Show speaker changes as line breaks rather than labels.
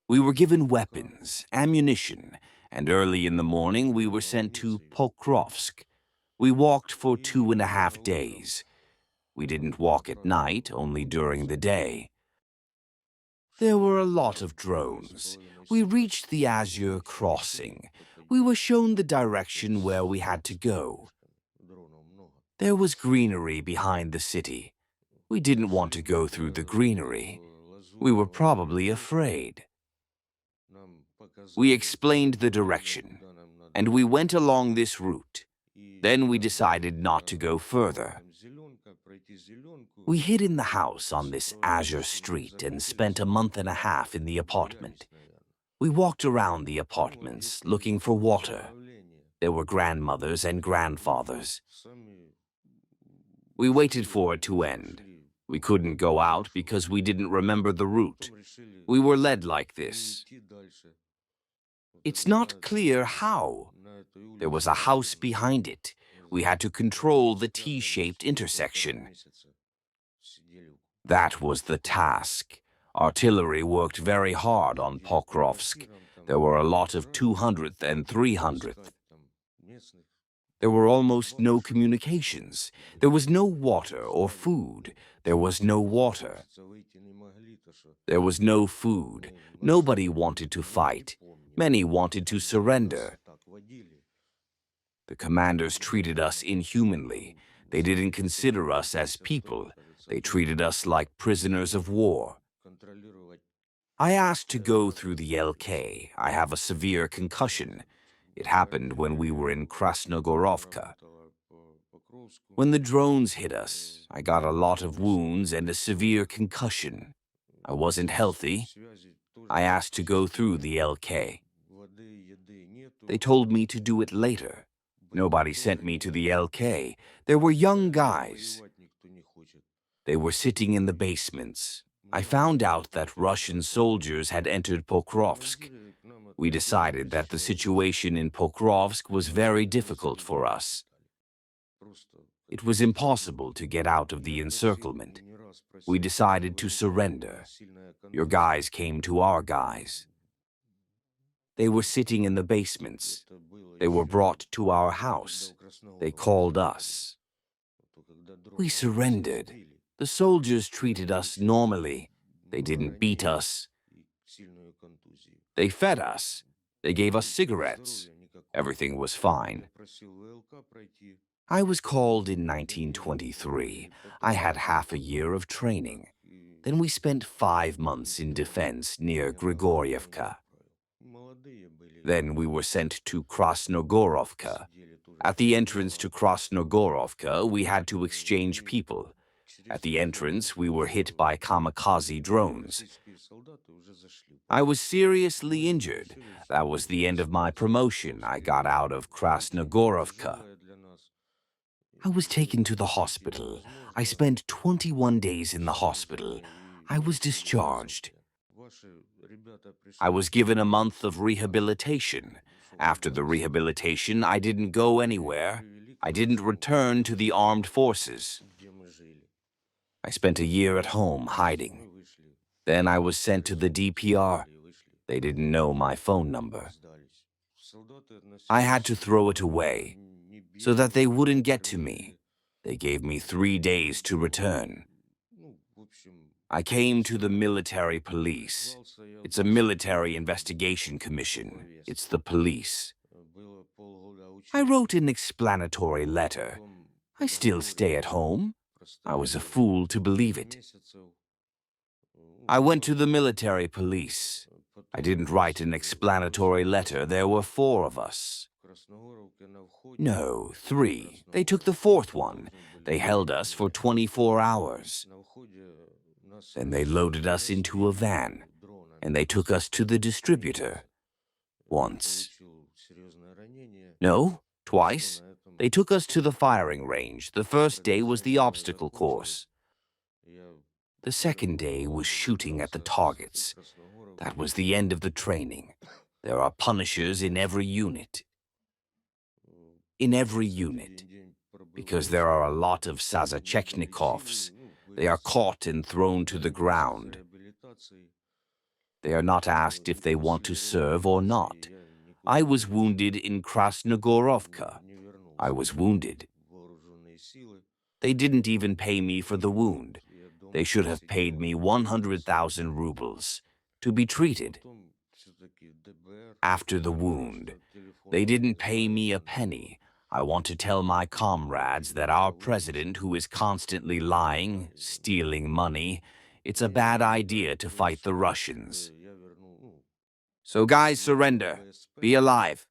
We were given weapons, ammunition, and early in the morning we were sent to Pokrovsk. We walked for 2.5 days. We didn't walk at night, only during the day. There were a lot of drones. We reached the Azure crossing. We were shown the direction where we had to go. There was greenery behind the city. We didn't want to go through the greenery. We were probably afraid. We explained the direction, and we went along this route. Then we decided not to go further. We hid in the house on this Azure street and spent a month and a half in the apartment. We walked around the apartments looking for water. There were grandmothers and grandfathers. We waited for it to end. We couldn't go out because we didn't remember the route. We were led like this. It's not clear how. There was a house behind it. We had to control the T-shaped intersection. That was the task. Artillery worked very hard on Pokrovsk. There were a lot of 200th and 300th. There were almost no communications. There was no water or food. There was no water. There was no food. Nobody wanted to fight. Many wanted to surrender. The commanders treated us inhumanly. They didn't consider us as people. They treated us like prisoners of war. I asked to go through the LK. I have a severe concussion. It happened when we were in Krasnogorovka. When the drones hit us, I got a lot of wounds and a severe concussion. I wasn't healthy. I asked to go through the LK. They told me to do it later. Nobody sent me to the LK. There were young guys. They were sitting in the basements. I found out that Russian soldiers had entered Pokrovsk. We decided that the situation in Pokrovsk was very difficult for us. It was impossible to get out of the encirclement. We decided to surrender. Your guys came to our guys. They were sitting in the basements. They were brought to our house. They called us. We surrendered. The soldiers treated us normally. They didn't beat us. They fed us. They gave us cigarettes. Everything was fine. I was called in 1923. I had half a year of training. Then we spent 5 months in defense near Grigorievka. Then we were sent to Krasnogorovka. At the entrance to Krasnogorovka, we had to exchange people. At the entrance, we were hit by kamikaze drones. I was seriously injured. That was the end of my promotion. I got out of Krasnogorovka. I was taken to the hospital. I spent 21 days in the hospital. I was discharged. I was given a month of rehabilitation. After the rehabilitation, I didn't go anywhere. I didn't return to the armed forces. I spent a year at home hiding. Then I was sent to the DPR. They didn't know my phone number. I had to throw it away so that they wouldn't get to me. They gave me 3 days to return. I came to the military police. It's a military investigation commission. It's the police. I wrote an explanatory letter. I still stay at home. I was a fool to believe it. I went to the military police. I didn't write an explanatory letter. There were 4 of us. No, 3. They took the 4th one. They held us for 24 hours. Then they loaded us into a van, and they took us to the distributor. Once. No, twice. They took us to the firing range. The first day was the obstacle course. The second day was shooting at the targets. That was the end of the training. There are punishers in every unit. In every unit. Because there are a lot of Sazachechnikovs. They are caught and thrown to the ground. They are not asked if they want to serve or not. I was wounded in Krasnogorovka. I was wounded. They didn't even pay me for the wound. They should have paid me 100,000 rubles to be treated. After the wound, they didn't pay me a penny. I want to tell my comrades that our president, who is constantly lying, stealing money, it's a bad idea to fight the Russians. So guys, surrender. Be alive.